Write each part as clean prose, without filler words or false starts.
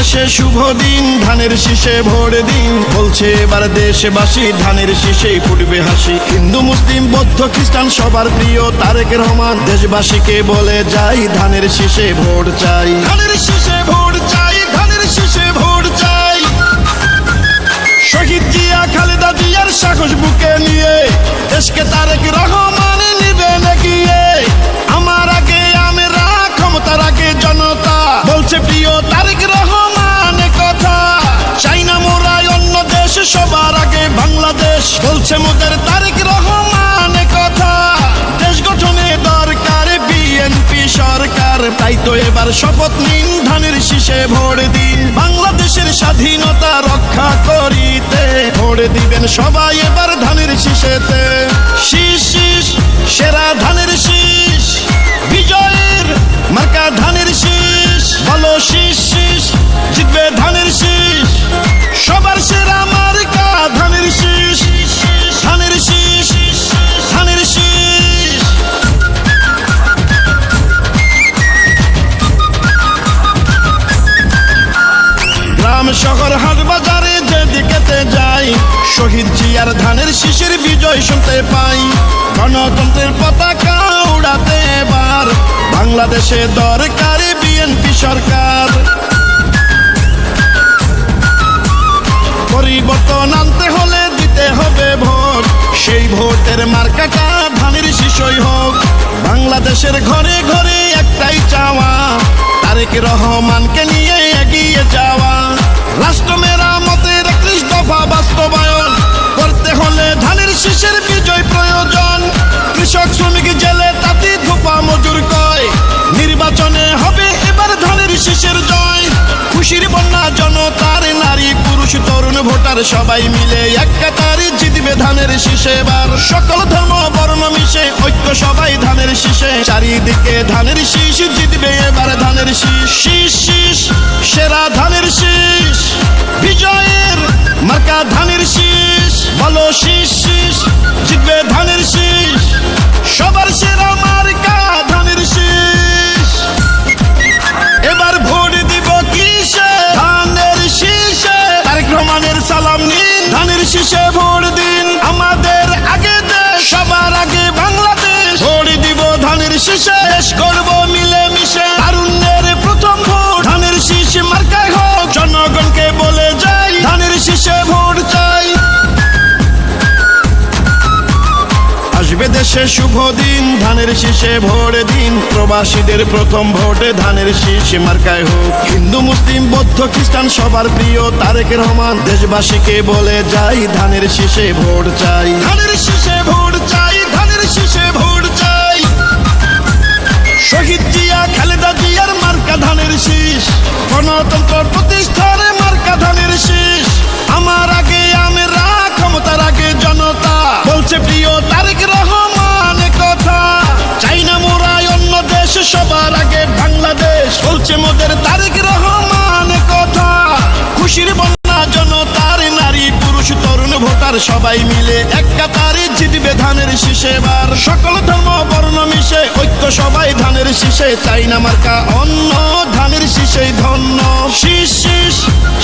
দেশে শুভ দিন, ধানের শীষে ভোট দিন। বলছে এবার দেশবাসী, ধানের শীষেই ফুটবে হাসি। হিন্দু মুসলিম বৌদ্ধ খ্রিস্টান সবার প্রিয় তারেক রহমান। দেশবাসীকে বলে যাই, ধানের শীষে ভোট চাই, ধানের শীষে ভোট চাই, ধানের শীষে ভোট চাই। শহীদ জিয়া খালেদা জিয়ার সাহস বুকে নিয়ে দেশকে তারেক রহমান নিবেন এগিয়ে। আমার আগে আমরা, ক্ষমতার আগে জনতা, বলছে প্রিয় তারেক রহমান কথা। চাই না মোরা অন্য দেশ, সবার আগে বাংলাদেশ, বলছে মোদের তারেক রহমান কথা। দেশ গঠনে দরকার বিএনপি সরকার, তাই তো এবার শপথ নিন, ধানের শীষে ভোট দিন। বাংলাদেশের স্বাধীনতা রক্ষা করিতে ভোট দিবেন সবাই এবার ধানের শীষেতে। শীষ শীষ সেরা ধানের শীষ, বিজয়ের মার্কা ধানের শীষ। বলো শীষ শীষ, জিতবে ধানের শীষ, সবার সেরা মার্কা ধানের শীষ, ধানের শীষ, ধানের শীষ। গ্রাম শহর হাট বাজারে যেদিকেতে যাই, শহীদ জিয়ার ধানের শীষের বিজয় শুনতে পাই। গণতন্ত্রের পতাকা উড়াতে এবার বাংলাদেশে দরকার বিএনপি সরকার। পরিবর্তন আনতে হলে দিতে হবে ভোট, সেই ভোটের মার্কাটা ধানের শীষই হোক। বাংলাদেশের ঘরে ঘরে একটাই চাওয়া, তারেক রহমানকে নিয়ে এগিয়ে যাওয়া। রাষ্ট্র মেরামতের 31 দফা বাস্তবায়ন করতে হলে ধানের শীষের বিজয় প্রয়োজন। কৃষক শ্রমিক জেলে তাঁতি ধোপা মজুর কয়, নির্বাচনে হবে এবার ধানের শীষের জয়। খুশির বন্যা জনতার, নারী পুরুষ তরুণ ভোটার সবাই মিলে এক কাতারে জিতবে ধানের শীষে এবার। সকল ধর্ম বর্ণ মিশে ঐক্য সবাই ধানের শীষে, চারিদিকে ধানের শীষ, জিতবে এবার ধানের শীষ। শীষ শীষ সেরা ধানের শীষ, বিজয়ের মার্কা ধানের শীষ। বলো শীষ শীষ, জিতবে ধানের শীষ, সবার সেরা মার্কা ধানের শীষ। এবার ভোট দিব কিসে? ধানের শীষে। তারেক রহমানের সালাম নিন, ধানের শীষে ভোট দিন। আমাদের আগে দেশ, সবার আগে বাংলাদেশ, ভোট দিব ধানের শীষে। দেশ গড়ব মিলে মিশে, তারুণ্যের প্রথম ভোট ধানের শীষ মার্কায় হোক। জনগণকে বলে যাই, ধানের শীষে ভোট চাই। আসবে দেশে শুভ দিন, ধানের শীষে ভোট দিন। প্রবাসীদের প্রথম ভোটে ধানের শীষ মার্কায় হোক। হিন্দু মুসলিম বৌদ্ধ খ্রিস্টান সবার প্রিয় তারেক রহমান। দেশবাসীকে বলে যাই, ধানের শীষে ভোট চাই, ধানের শীষে ভোট চাই, ধানের শীষে ভোট চাই। শহীদ জিয়া খালেদা জিয়ার মার্কা ধানের শীষ, গণতন্ত্র প্রতিষ্ঠার মার্কা ধানের শীষ। আমার আগে আমরা, ক্ষমতার আগে জনতা, বলছে প্রিয় তারেক রহমান কথা। চাই না মোরা অন্য দেশ, সবার আগে বাংলাদেশ, বলছে মোদের তারেক রহমান কথা। খুশির বন্যা জনতার, নারী পুরুষ তরুণ ভোটার সবাই মিলে এক কাতারে জিতবে ধানের শীষে এবার। সকল ধর্ম বর্ণ মিশে ঐক্য সবাই ধানের শীষে, চাই না মার্কা অন্য, ধানের শীষেই ধন্য। শীষ শীষ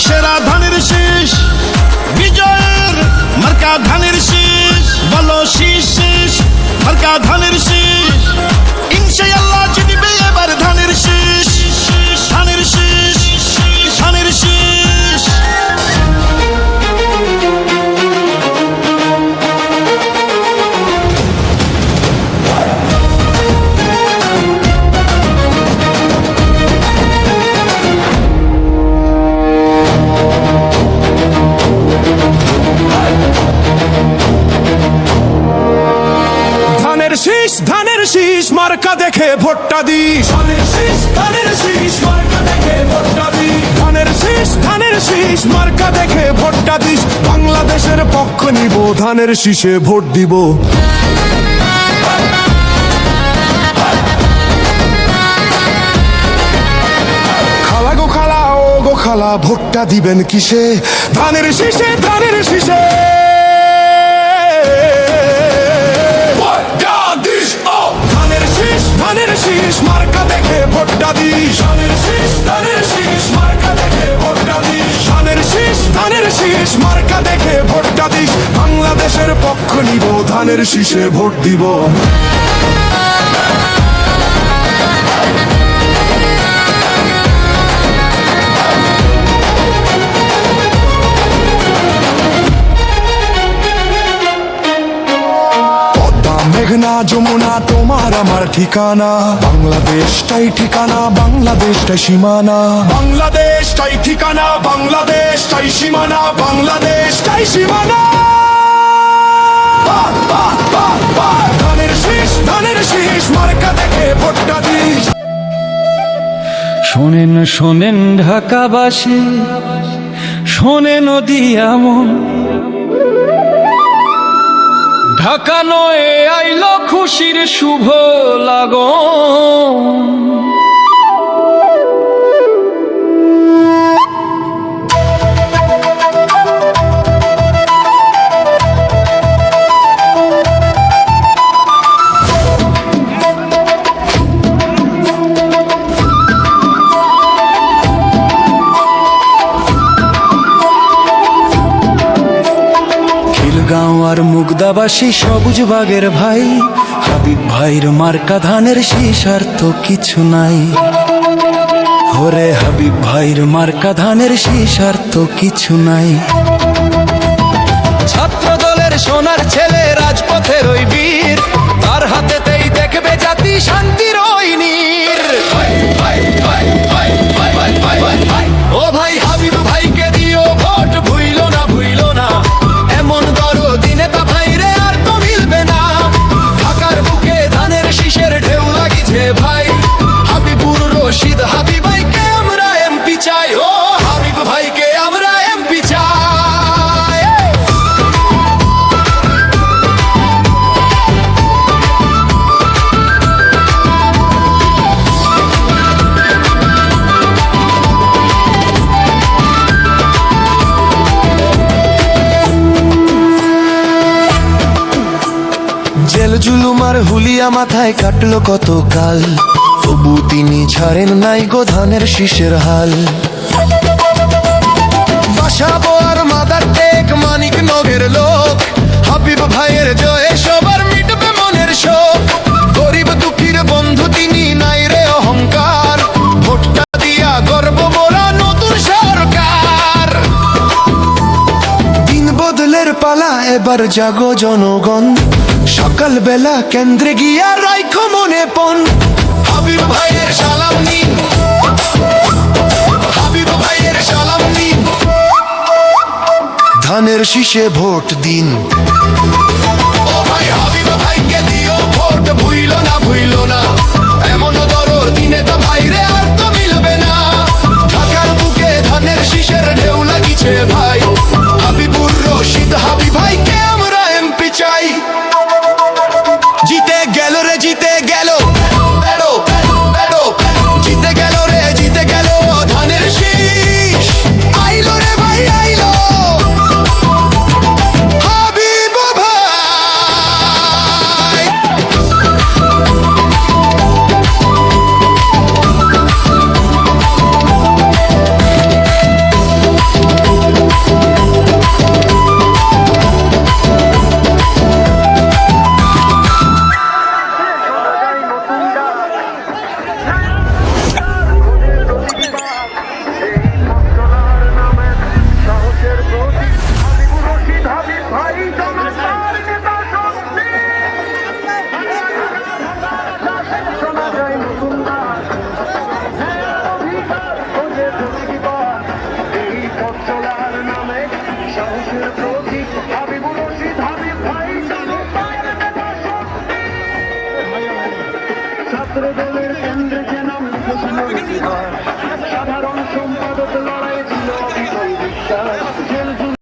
সেরা ধানের শীষ, বিজয়ের মার্কা ধানের শীষ। বলো শীষ শীষ মার্কা ধানের শীষ, ইনশাআল্লাহ জিতবে এবার ধানের শীষ, ধানের শীষ, ধানের শীষ। ধানের শীষ মার্কা দেখে ভোটটা দিস। ধানের শীষ, ধানের শীষ মার্কা দেখে ভোটটা দিস। ধানের শীষ, ধানের শীষ মার্কা দেখে ভোটটা দিস। বাংলাদেশের পক্ষ নিব, ধানের শীষে ভোট দিব। খালা গো খালা, ও গো খালা, ভোটটা দিবেন কিসে? ধানের শীষে, ধানের শীষে। ধানের শীষ মার্কা দেখে ভোটটা দিস। ধানের শীষ, ধানের শীষ মার্কা দেখে ভোট দেশের পক্ষ নিব, ধানের শীষে ভোট দিব। মেঘনা যমুনা তোমার আমার ঠিকানা, বাংলাদেশটাই ঠিকানা, বাংলাদেশটাই সীমানা, বাংলাদেশটাই ঠিকানা, বাংলাদেশটাই সীমানা, বাংলাদেশটাই সীমানা। ধানের শীষ মার্কা দেখে ভোটটা দিস। শোনেন শোনেন ঢাকাবাসী, শোনেন নদিয়া মন, ঢাকা নয় আইলো খুশির শুভ লাগন। গাঁও আর মুগদাবাসী সবুজ বাগের ভাই, হাবিব ভাইয়ের মার্কা ধানের শীষ আর তো কিছু নাই। ওরে হাবিব ভাইয়ের মার্কা ধানের শীষ আর তো কিছু নাই। ছাত্র দলের সোনার ছেলে রাজপথের ওই বীর, তার হাতেতেই দেখবে জাতি শান্তির ওই নীর। ও ভাই হাবিব ভাইকে দিও ভোট, ভুইলো না ভুইলো না, এমন দরদি নেতা ভাইরে আর তো মিলবে না। ঢাকার বুকে ধানের শীষের ঢেউ লাগিছে ভাই, হাবিবুর রশিদ হাবিব ভাইকে আমরা এমপি চাই। ও হাবিব ভাইকে আমরা এমপি চাই। জেল জুলুম আর হুলিয়া মাথায় কাটলো কত কাল, তবু তিনি ছাড়েন নাই গো ধানের শীষের হাল। বাসাবো আর মাদার টেক মানিক নগের লোক, হাবিব ভাইয়ের জয়ে সবার মিটবে মনের শোক। গরিব দুঃখীর বন্ধু তিনি, নাই রে অহংকার, ভোটটা দিয়া গর্ব মোরা নতুন সরকার। দিন বদলের পালা এবার জাগো জনগণ, সকাল বেলা কেন্দ্রে গিয়া রাইখো মনে পন। হাবিব ভাইয়ের সালাম নিন, হাবিব ভাইয়ের সালাম নিন, ধানের শীষে ভোট দিন। ও ভাই হাবিব ভাইকে দিও ভোট, ভুইলো না ভুইলো না, এমন দরদি নেতা ভাইরে আর তো মিলবে না। ঢাকার বুকে ধানের শীষের ঢেউ লাগিছে ভাই, হাবিবুর রশিদ হাবিব ভাইকে আমরা এমপি চাই। জিতে গেল রে জিতে গেল, জিতে গেল রে জিতে গেল ধানের শীষ। আইলো রে ভাই আইলো হাবিব ভাই। ছাত্রদলের কেন্দ্রে যেন সাধারণ সম্পাদক লড়াই ছিল বিজয় বিশ্বাস।